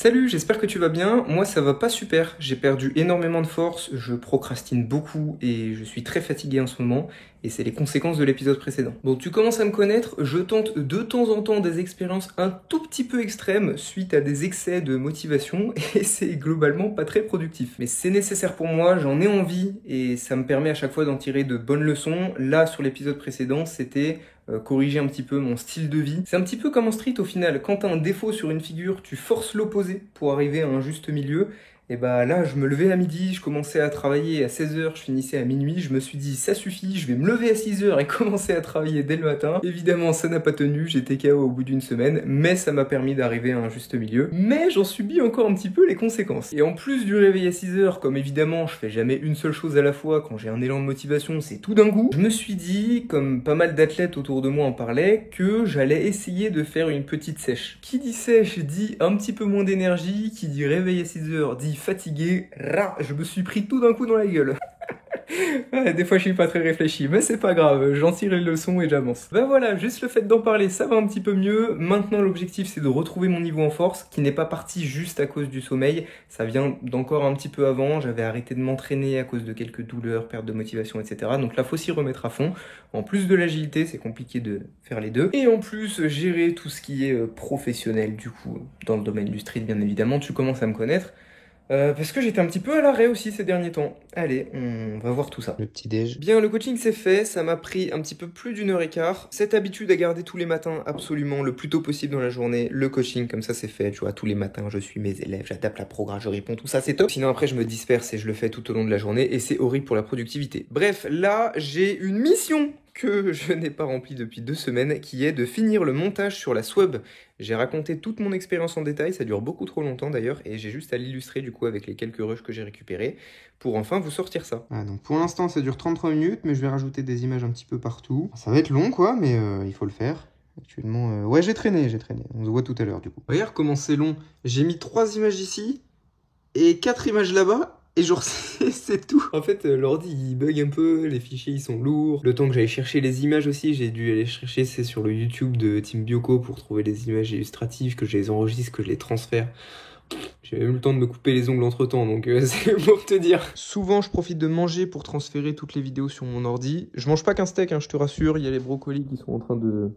Salut, j'espère que tu vas bien. Moi, ça va pas super. J'ai perdu énormément de force, je procrastine beaucoup et je suis très fatigué en ce moment. Et c'est les conséquences de l'épisode précédent. Bon, tu commences à me connaître, je tente de temps en temps des expériences un tout petit peu extrêmes suite à des excès de motivation et c'est globalement pas très productif. Mais c'est nécessaire pour moi, j'en ai envie et ça me permet à chaque fois d'en tirer de bonnes leçons. Là, sur l'épisode précédent, c'était corriger un petit peu mon style de vie. C'est un petit peu comme en street au final. Quand t'as un défaut sur une figure, tu forces l'opposé pour arriver à un juste milieu. Et bah là, je me levais à midi, je commençais à travailler à 16h, je finissais à minuit, je me suis dit ça suffit, je vais me lever à 6h et commencer à travailler dès le matin. Évidemment, ça n'a pas tenu, j'étais KO au bout d'une semaine, mais ça m'a permis d'arriver à un juste milieu. Mais j'en subis encore un petit peu les conséquences. Et en plus du réveil à 6h, comme évidemment, je fais jamais une seule chose à la fois, quand j'ai un élan de motivation, c'est tout d'un coup, je me suis dit, comme pas mal d'athlètes autour de moi en parlaient, que j'allais essayer de faire une petite sèche. Qui dit sèche dit un petit peu moins d'énergie, qui dit réveil à 6h dit fatigué, je me suis pris tout d'un coup dans la gueule. Ouais, des fois je suis pas très réfléchi, mais c'est pas grave, j'en tire les leçons et j'avance. Ben voilà, juste le fait d'en parler, ça va un petit peu mieux. Maintenant l'objectif c'est de retrouver mon niveau en force, qui n'est pas parti juste à cause du sommeil, ça vient d'encore un petit peu avant, j'avais arrêté de m'entraîner à cause de quelques douleurs, perte de motivation, etc. Donc là faut s'y remettre à fond. En plus de l'agilité, c'est compliqué de faire les deux. Et en plus, gérer tout ce qui est professionnel, du coup, dans le domaine du street bien évidemment, tu commences à me connaître. Parce que j'étais un petit peu à l'arrêt aussi ces derniers temps. Allez, on va voir tout ça. Le petit déj. Bien, le coaching c'est fait, ça m'a pris un petit peu plus d'1h15. Cette habitude à garder tous les matins absolument le plus tôt possible dans la journée, le coaching comme ça c'est fait, tu vois, tous les matins je suis mes élèves, j'adapte la programme, je réponds, tout ça c'est top. Sinon après je me disperse et je le fais tout au long de la journée et c'est horrible pour la productivité. Bref, là j'ai une mission que je n'ai pas rempli depuis 2 semaines, qui est de finir le montage sur la Swub. J'ai raconté toute mon expérience en détail, ça dure beaucoup trop longtemps d'ailleurs, et j'ai juste à l'illustrer du coup avec les quelques rushs que j'ai récupérés, pour enfin vous sortir ça. Ah, donc pour l'instant ça dure 33 minutes, mais je vais rajouter des images un petit peu partout. Ça va être long quoi, mais il faut le faire. Actuellement, ouais j'ai traîné, on se voit tout à l'heure du coup. Regarde comment c'est long, j'ai mis 3 images ici, et 4 images là-bas, et genre c'est tout. En fait l'ordi il bug un peu, les fichiers ils sont lourds. Le temps que j'allais chercher les images aussi, j'ai dû aller chercher, c'est sur le YouTube de Team Bioco pour trouver les images illustratives, que je les enregistre, que je les transfère. J'ai même eu le temps de me couper les ongles entre temps, donc c'est pour te dire. Souvent je profite de manger pour transférer toutes les vidéos sur mon ordi. Je mange pas qu'un steak, hein, je te rassure, il y a les brocolis qui sont en train de...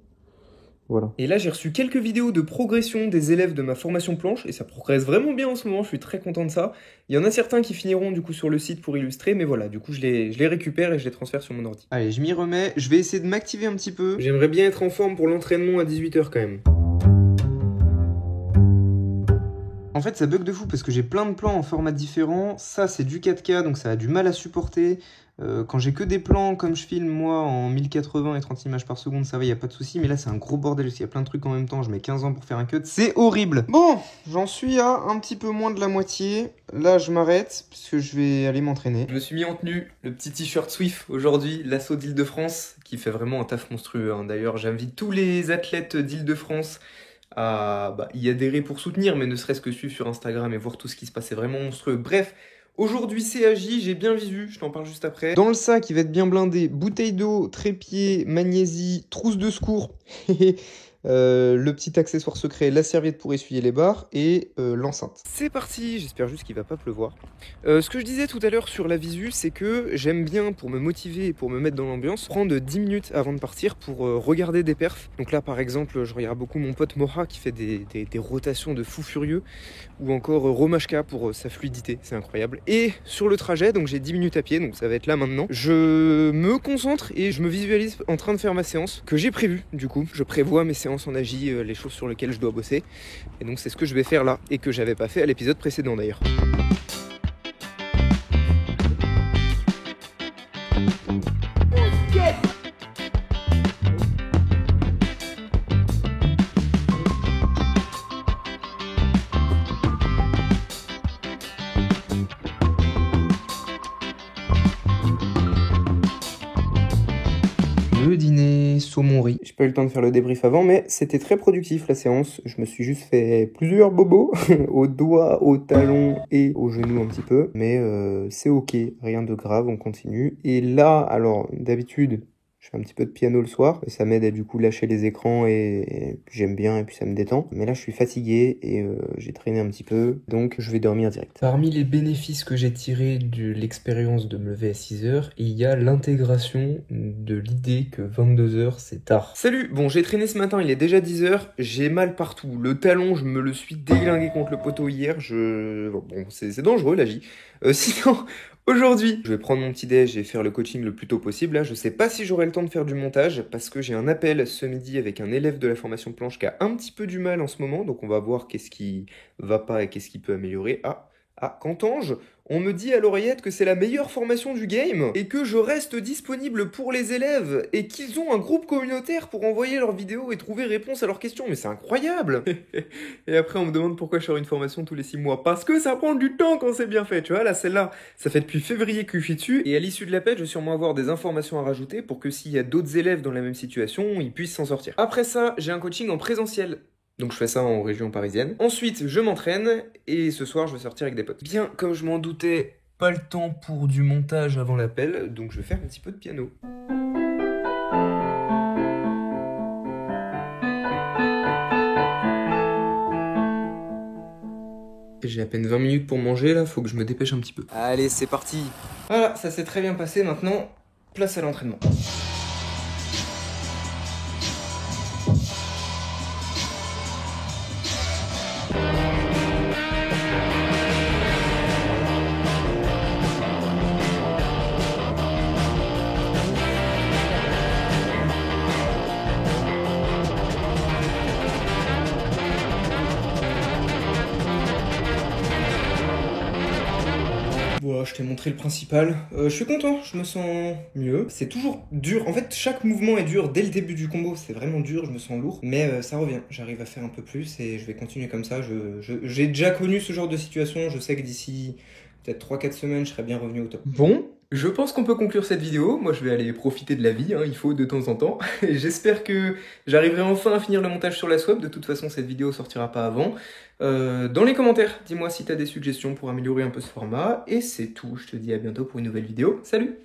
Voilà. Et là, j'ai reçu quelques vidéos de progression des élèves de ma formation planche, et ça progresse vraiment bien en ce moment, je suis très content de ça. Il y en a certains qui finiront du coup sur le site pour illustrer, mais voilà, du coup je les récupère et je les transfère sur mon ordi. Allez, je m'y remets, je vais essayer de m'activer un petit peu. J'aimerais bien être en forme pour l'entraînement à 18h quand même. En fait, ça bug de fou parce que j'ai plein de plans en format différent. Ça, c'est du 4K, donc ça a du mal à supporter. Quand j'ai que des plans comme je filme moi en 1080 et 30 images par seconde, ça va, y a pas de souci. Mais là, c'est un gros bordel parce qu'il y a plein de trucs en même temps. Je mets 15 ans pour faire un cut. C'est horrible. Bon, j'en suis à un petit peu moins de la moitié. Là, je m'arrête parce que je vais aller m'entraîner. Je me suis mis en tenue, le petit t-shirt Swift aujourd'hui, l'assaut d'Île-de-France, qui fait vraiment un taf monstrueux, hein. D'ailleurs, j'invite tous les athlètes d'Île-de-France à y adhérer pour soutenir, mais ne serait-ce que suivre sur Instagram et voir tout ce qui se passe, c'est vraiment monstrueux. Bref, aujourd'hui c'est agi, j'ai bien visu, je t'en parle juste après. Dans le sac, il va être bien blindé, bouteille d'eau, trépied, magnésie, trousse de secours, le petit accessoire secret, la serviette pour essuyer les barres et l'enceinte. C'est parti, j'espère juste qu'il va pas pleuvoir. Ce que je disais tout à l'heure sur la visu, c'est que j'aime bien, pour me motiver et pour me mettre dans l'ambiance, prendre 10 minutes avant de partir pour regarder des perfs. Donc là par exemple, je regarde beaucoup mon pote Moha qui fait des rotations de fou furieux, ou encore Romashka pour sa fluidité, c'est incroyable. Et sur le trajet, donc j'ai 10 minutes à pied, donc ça va être là maintenant, je me concentre et je me visualise en train de faire ma séance que j'ai prévue du coup. Je prévois mes séances en agi, les choses sur lesquelles je dois bosser. Et donc c'est ce que je vais faire là, et que j'avais pas fait à l'épisode précédent d'ailleurs. Le dîner, saumon riz. J'ai pas eu le temps de faire le débrief avant, mais c'était très productif la séance. Je me suis juste fait plusieurs bobos, aux doigts, aux talons et aux genoux un petit peu. Mais c'est ok, rien de grave, on continue. Et là, alors d'habitude, Je fais un petit peu de piano le soir, ça m'aide à du coup lâcher les écrans et j'aime bien et puis ça me détend. Mais là je suis fatigué et j'ai traîné un petit peu, donc je vais dormir direct. Parmi les bénéfices que j'ai tirés de l'expérience de me lever à 6h, il y a l'intégration de l'idée que 22h c'est tard. Salut, bon j'ai traîné ce matin, il est déjà 10h, j'ai mal partout. Le talon, je me le suis déglingué contre le poteau hier, bon c'est dangereux la vie. Sinon... Aujourd'hui, je vais prendre mon petit déj et faire le coaching le plus tôt possible. Là, je sais pas si j'aurai le temps de faire du montage parce que j'ai un appel ce midi avec un élève de la formation planche qui a un petit peu du mal en ce moment. Donc, on va voir qu'est-ce qui va pas et qu'est-ce qui peut améliorer. Qu'entends-je? On me dit à l'oreillette que c'est la meilleure formation du game et que je reste disponible pour les élèves et qu'ils ont un groupe communautaire pour envoyer leurs vidéos et trouver réponse à leurs questions. Mais c'est incroyable! Et après, on me demande pourquoi je sors une formation tous les 6 mois. Parce que ça prend du temps quand c'est bien fait, tu vois. Là, celle-là, ça fait depuis février que je suis dessus. Et à l'issue de l'appel, je vais sûrement avoir des informations à rajouter pour que s'il y a d'autres élèves dans la même situation, ils puissent s'en sortir. Après ça, j'ai un coaching en présentiel. Donc je fais ça en région parisienne. Ensuite, je m'entraîne et ce soir, je vais sortir avec des potes. Bien, comme je m'en doutais, pas le temps pour du montage avant l'appel, donc je vais faire un petit peu de piano. J'ai à peine 20 minutes pour manger là, faut que je me dépêche un petit peu. Allez, c'est parti. Voilà, ça s'est très bien passé, maintenant, place à l'entraînement. Bon, je t'ai montré le principal. Je suis content, je me sens mieux. C'est toujours dur. En fait, chaque mouvement est dur dès le début du combo. C'est vraiment dur, je me sens lourd. Mais ça revient. J'arrive à faire un peu plus et je vais continuer comme ça. J'ai déjà connu ce genre de situation. Je sais que d'ici peut-être 3-4 semaines, je serai bien revenu au top. Bon, je pense qu'on peut conclure cette vidéo. Moi, je vais aller profiter de la vie, hein, il faut de temps en temps. J'espère que j'arriverai enfin à finir le montage sur la swap. De toute façon, cette vidéo sortira pas avant. Dans les commentaires, dis-moi si t'as des suggestions pour améliorer un peu ce format. Et c'est tout, je te dis à bientôt pour une nouvelle vidéo. Salut!